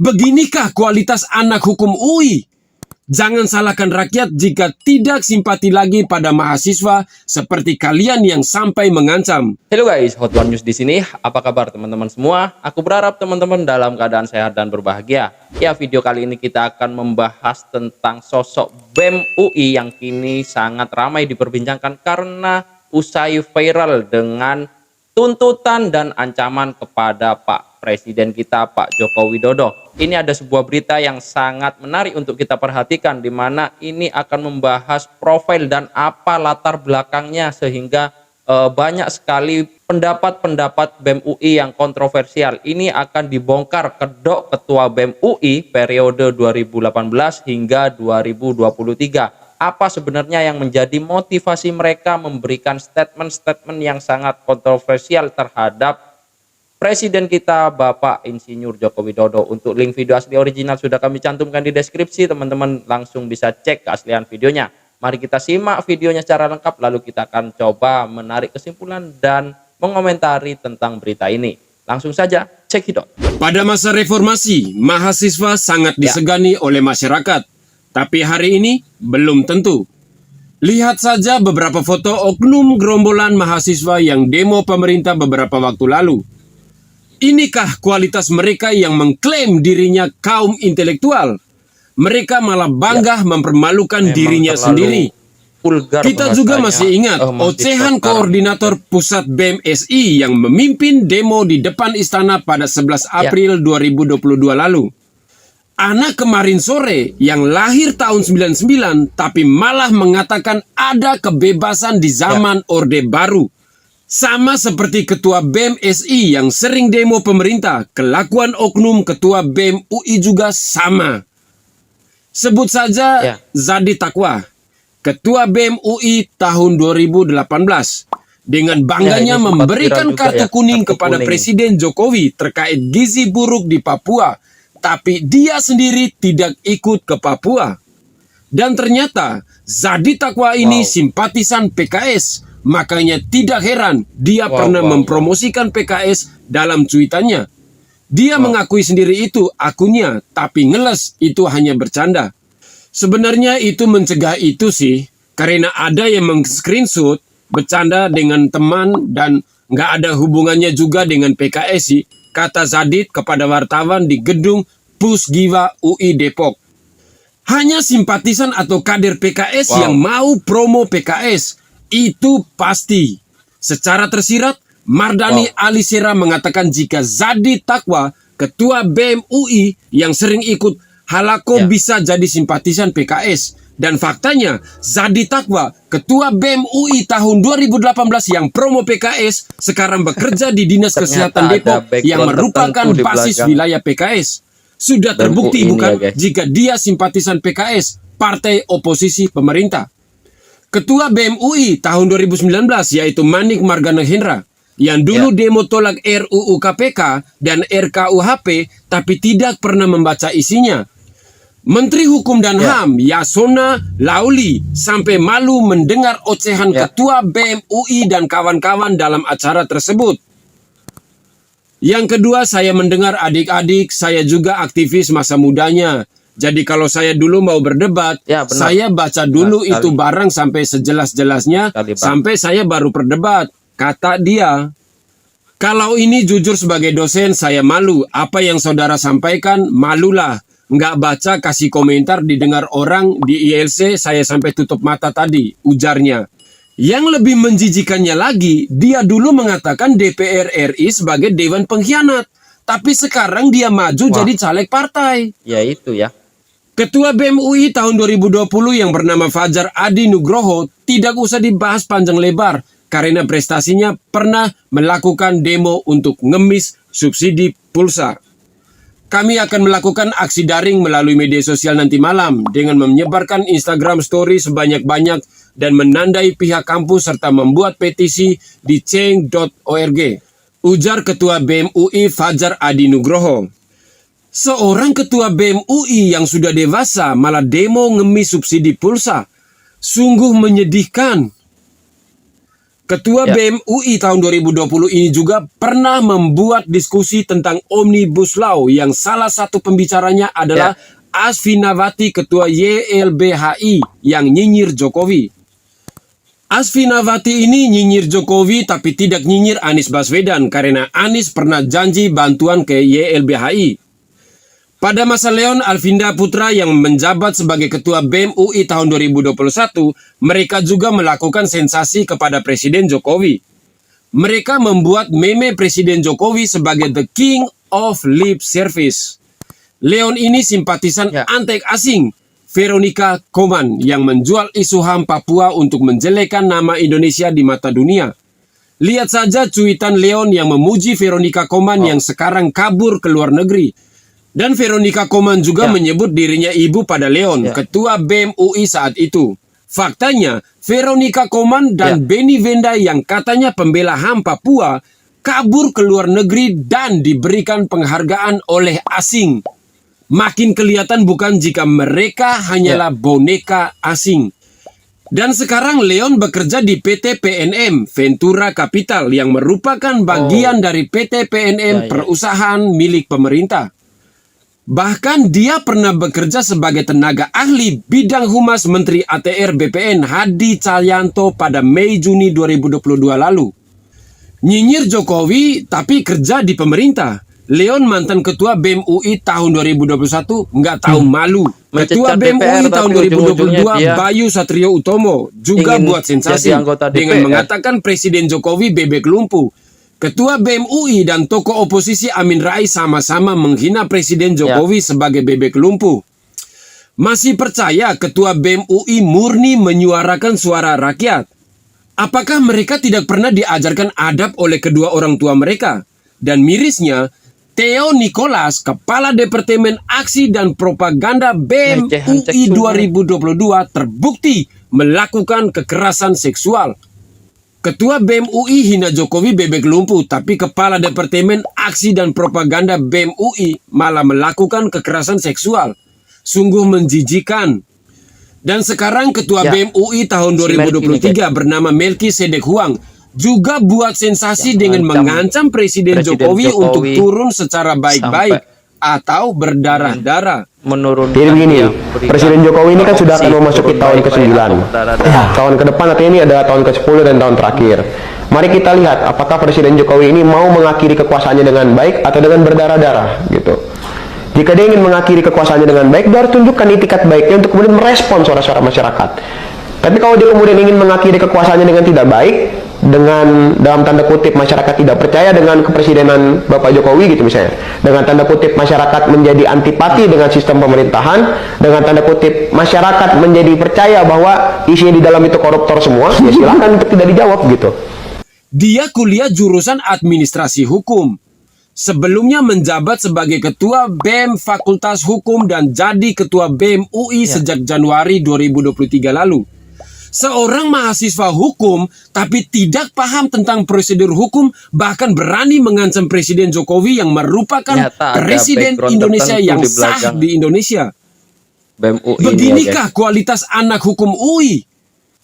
Beginikah kualitas anak hukum UI? Jangan salahkan rakyat jika tidak simpati lagi pada mahasiswa seperti kalian yang sampai mengancam. Halo guys, Hot One News di sini. Apa kabar teman-teman semua? Aku berharap teman-teman dalam keadaan sehat dan berbahagia. Ya, video kali ini kita akan membahas tentang sosok BEM UI yang kini sangat ramai diperbincangkan karena usai viral dengan tuntutan dan ancaman kepada Pak Presiden kita, Pak Joko Widodo. Ini ada sebuah berita yang sangat menarik untuk kita perhatikan, di mana ini akan membahas profil dan apa latar belakangnya sehingga banyak sekali pendapat-pendapat BEM UI yang kontroversial. Ini akan dibongkar kedok Ketua BEM UI periode 2018 hingga 2023. Apa sebenarnya yang menjadi motivasi mereka memberikan statement-statement yang sangat kontroversial terhadap Presiden kita Bapak Insinyur Joko Widodo. Untuk link video asli original sudah kami cantumkan di deskripsi, teman-teman langsung bisa cek keaslian videonya. Mari kita simak videonya secara lengkap, lalu kita akan coba menarik kesimpulan dan mengomentari tentang berita ini. Langsung saja, cek hidot. Pada masa reformasi, mahasiswa sangat disegani oleh masyarakat. Tapi hari ini belum tentu. Lihat saja beberapa foto oknum gerombolan mahasiswa yang demo pemerintah beberapa waktu lalu. Inikah kualitas mereka yang mengklaim dirinya kaum intelektual? Mereka malah bangga mempermalukan dirinya sendiri. Kita juga masih ingat ocehan koordinator pusat BEM SI yang memimpin demo di depan istana pada 11 April 2022 lalu. Anak kemarin sore yang lahir tahun 99 tapi malah mengatakan ada kebebasan di zaman Orde Baru. Sama seperti Ketua BEM SI yang sering demo pemerintah, kelakuan oknum Ketua BEM UI juga sama. Sebut saja Zadi Taqwa, Ketua BEM UI tahun 2018. Dengan bangganya memberikan kartu kuning kepada Presiden Jokowi terkait gizi buruk di Papua. Tapi dia sendiri tidak ikut ke Papua. Dan ternyata Zadi Taqwa ini simpatisan PKS. Makanya tidak heran dia pernah mempromosikan PKS dalam cuitannya. Dia mengakui sendiri itu akunnya, tapi ngeles itu hanya bercanda. Sebenarnya itu mencegah itu sih, karena ada yang meng-screenshot bercanda dengan teman dan nggak ada hubungannya juga dengan PKS sih, kata Zadit kepada wartawan di gedung Pusgiwa UI Depok. Hanya simpatisan atau kader PKS yang mau promo PKS. Itu pasti. Secara tersirat, Mardani Alisera mengatakan jika Zadi Taqwa, Ketua BEM UI yang sering ikut halako bisa jadi simpatisan PKS. Dan faktanya, Zadi Taqwa, Ketua BEM UI tahun 2018 yang promo PKS, sekarang bekerja di Dinas Kesehatan Depok yang merupakan basis wilayah PKS. Sudah terbukti bukan jika dia simpatisan PKS, partai oposisi pemerintah. Ketua BEM UI tahun 2019 yaitu Manik Margana Hendra yang dulu demo tolak RUU KPK dan RKUHP tapi tidak pernah membaca isinya. Menteri Hukum dan HAM Yasona Lauli sampai malu mendengar ocehan Ketua BEM UI dan kawan-kawan dalam acara tersebut. Yang kedua, saya mendengar adik-adik saya juga aktivis masa mudanya. Jadi kalau saya dulu mau berdebat, saya baca dulu itu barang sampai sejelas-jelasnya, sampai saya baru berdebat, kata dia. Kalau ini jujur sebagai dosen, saya malu. Apa yang saudara sampaikan, malulah. Nggak baca, kasih komentar, didengar orang di ILC, saya sampai tutup mata tadi, ujarnya. Yang lebih menjijikannya lagi, dia dulu mengatakan DPR RI sebagai dewan pengkhianat. Tapi sekarang dia maju jadi caleg partai. Ya itu ya. Ketua BEM UI tahun 2020 yang bernama Fajar Adi Nugroho tidak usah dibahas panjang lebar karena prestasinya pernah melakukan demo untuk ngemis subsidi pulsa. Kami akan melakukan aksi daring melalui media sosial nanti malam dengan menyebarkan Instagram story sebanyak-banyak dan menandai pihak kampus serta membuat petisi di change.org. Ujar Ketua BEM UI Fajar Adi Nugroho. Seorang Ketua BEM UI yang sudah dewasa malah demo ngemis subsidi pulsa. Sungguh menyedihkan. Ketua Ya. BEM UI tahun 2020 ini juga pernah membuat diskusi tentang Omnibus Law yang salah satu pembicaranya adalah Asfinawati, Ketua YLBHI yang nyinyir Jokowi. Asfinawati ini nyinyir Jokowi tapi tidak nyinyir Anies Baswedan karena Anies pernah janji bantuan ke YLBHI. Pada masa Leon Alvinda Putra yang menjabat sebagai Ketua BEM UI tahun 2021, mereka juga melakukan sensasi kepada Presiden Jokowi. Mereka membuat meme Presiden Jokowi sebagai the king of lip service. Leon ini simpatisan antek asing, Veronica Koman, yang menjual isu HAM Papua untuk menjelekkan nama Indonesia di mata dunia. Lihat saja cuitan Leon yang memuji Veronica Koman yang sekarang kabur ke luar negeri. Dan Veronica Koman juga menyebut dirinya ibu pada Leon, Ketua BEM UI saat itu. Faktanya, Veronica Koman dan Benny Wenda yang katanya pembela HAM Papua kabur ke luar negeri dan diberikan penghargaan oleh asing. Makin kelihatan bukan jika mereka hanyalah boneka asing. Dan sekarang Leon bekerja di PT PNM, Ventura Capital, yang merupakan bagian dari PT PNM, perusahaan milik pemerintah. Bahkan dia pernah bekerja sebagai tenaga ahli bidang humas Menteri ATR BPN Hadi Cahyanto pada Mei-Juni 2022 lalu. Nyinyir Jokowi tapi kerja di pemerintah. Leon mantan Ketua BEM UI tahun 2021 nggak tahu malu. Ketua BEM UI tahun 2022 Bayu Satrio Utomo juga buat sensasi dengan mengatakan Presiden Jokowi bebek lumpuh. Ketua BEM UI dan tokoh oposisi Amin Rais sama-sama menghina Presiden Jokowi sebagai bebek lumpuh. Masih percaya Ketua BEM UI murni menyuarakan suara rakyat? Apakah mereka tidak pernah diajarkan adab oleh kedua orang tua mereka? Dan mirisnya, Theo Nicholas, Kepala Departemen Aksi dan Propaganda BEM UI 2022 terbukti melakukan kekerasan seksual. Ketua BEM UI hina Jokowi bebek lumpuh, tapi Kepala Departemen Aksi dan Propaganda BEM UI malah melakukan kekerasan seksual. Sungguh menjijikan. Dan sekarang Ketua BEM UI tahun 2023 bernama Melki Sedek Huang juga buat sensasi dengan mengancam Presiden Jokowi untuk turun secara baik-baik atau berdarah-darah. Jadi begini, Presiden Jokowi ini kan sudah akan memasuki tahun ke-9. Tahun ke depan artinya ini adalah tahun ke-10 dan tahun terakhir. Mari kita lihat apakah Presiden Jokowi ini mau mengakhiri kekuasaannya dengan baik atau dengan berdarah-darah gitu. Jika dia ingin mengakhiri kekuasaannya dengan baik, dia harus tunjukkan itikat baiknya untuk kemudian merespon suara-suara masyarakat. Tapi kalau dia kemudian ingin mengakhiri kekuasaannya dengan tidak baik, dengan dalam tanda kutip masyarakat tidak percaya dengan kepresidenan Bapak Jokowi gitu misalnya, dengan tanda kutip masyarakat menjadi antipati dengan sistem pemerintahan, dengan tanda kutip masyarakat menjadi percaya bahwa isinya di dalam itu koruptor semua, ya silakan untuk tidak dijawab gitu. Dia kuliah jurusan administrasi hukum. Sebelumnya menjabat sebagai Ketua BEM Fakultas Hukum dan jadi Ketua BEM UI sejak Januari 2023 lalu. Seorang mahasiswa hukum tapi tidak paham tentang prosedur hukum, bahkan berani mengancam Presiden Jokowi yang merupakan Presiden Indonesia yang sah di Indonesia. Beginikah kualitas anak hukum UI?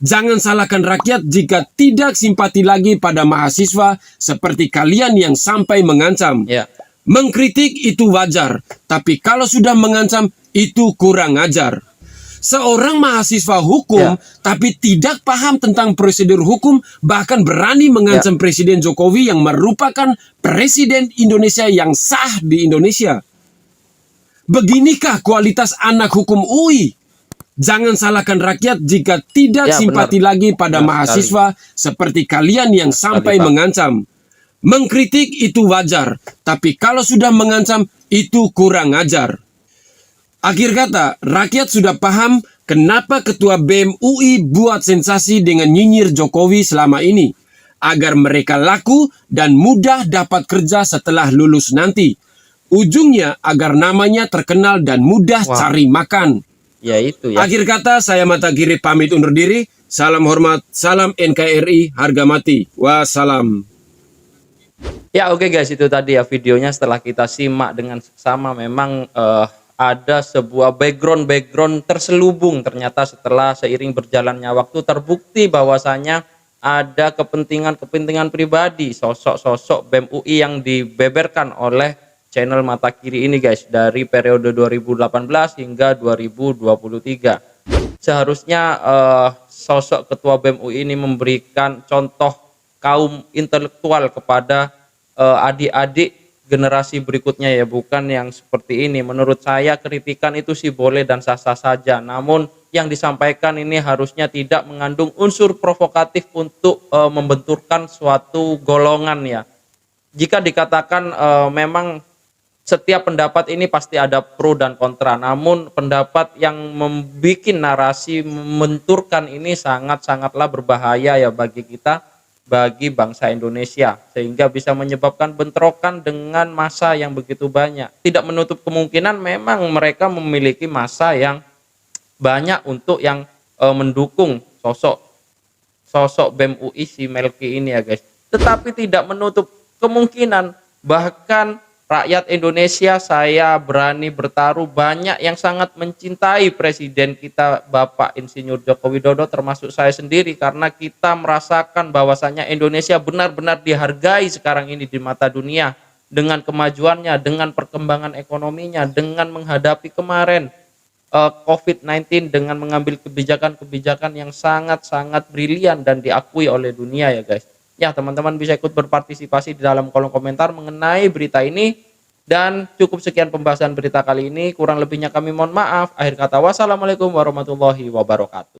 Jangan salahkan rakyat jika tidak simpati lagi pada mahasiswa seperti kalian yang sampai mengancam. Mengkritik itu wajar, tapi kalau sudah mengancam itu kurang ajar. Seorang mahasiswa hukum tapi tidak paham tentang prosedur hukum, bahkan berani mengancam Presiden Jokowi yang merupakan Presiden Indonesia yang sah di Indonesia. Beginikah kualitas anak hukum UI? Jangan salahkan rakyat jika tidak simpati lagi pada mahasiswa seperti kalian yang sampai mengancam. Mengkritik itu wajar, tapi kalau sudah mengancam itu kurang ajar. Akhir kata, rakyat sudah paham kenapa Ketua BEM UI buat sensasi dengan nyinyir Jokowi selama ini, agar mereka laku dan mudah dapat kerja setelah lulus nanti. Ujungnya agar namanya terkenal dan mudah cari makan. Akhir kata, saya Mata Kiri pamit undur diri. Salam hormat, salam NKRI, harga mati. Wassalam. Ya oke guys, itu tadi ya videonya. Setelah kita simak dengan seksama, memang ada sebuah background terselubung. Ternyata setelah seiring berjalannya waktu terbukti bahwasanya ada kepentingan-kepentingan pribadi sosok-sosok BEM UI yang dibeberkan oleh channel Mata Kiri ini guys, dari periode 2018 hingga 2023. Seharusnya sosok ketua BEM UI ini memberikan contoh kaum intelektual kepada adik-adik generasi berikutnya ya, bukan yang seperti ini. Menurut saya kritikan itu sih boleh dan sah-sah saja, namun yang disampaikan ini harusnya tidak mengandung unsur provokatif untuk membenturkan suatu golongan ya. Jika dikatakan memang setiap pendapat ini pasti ada pro dan kontra, namun pendapat yang membuat narasi membenturkan ini sangat-sangatlah berbahaya ya bagi kita, bagi bangsa Indonesia, sehingga bisa menyebabkan bentrokan dengan massa yang begitu banyak. Tidak menutup kemungkinan memang mereka memiliki massa yang banyak untuk yang mendukung sosok BEM UI si Melki ini ya guys. Tetapi tidak menutup kemungkinan bahkan rakyat Indonesia, saya berani bertaruh, banyak yang sangat mencintai presiden kita Bapak Insinyur Joko Widodo, termasuk saya sendiri, karena kita merasakan bahwasanya Indonesia benar-benar dihargai sekarang ini di mata dunia dengan kemajuannya, dengan perkembangan ekonominya, dengan menghadapi kemarin COVID-19, dengan mengambil kebijakan-kebijakan yang sangat-sangat brilian dan diakui oleh dunia ya guys. Ya, teman-teman bisa ikut berpartisipasi di dalam kolom komentar mengenai berita ini. Dan cukup sekian pembahasan berita kali ini, kurang lebihnya kami mohon maaf. Akhir kata, wassalamualaikum warahmatullahi wabarakatuh.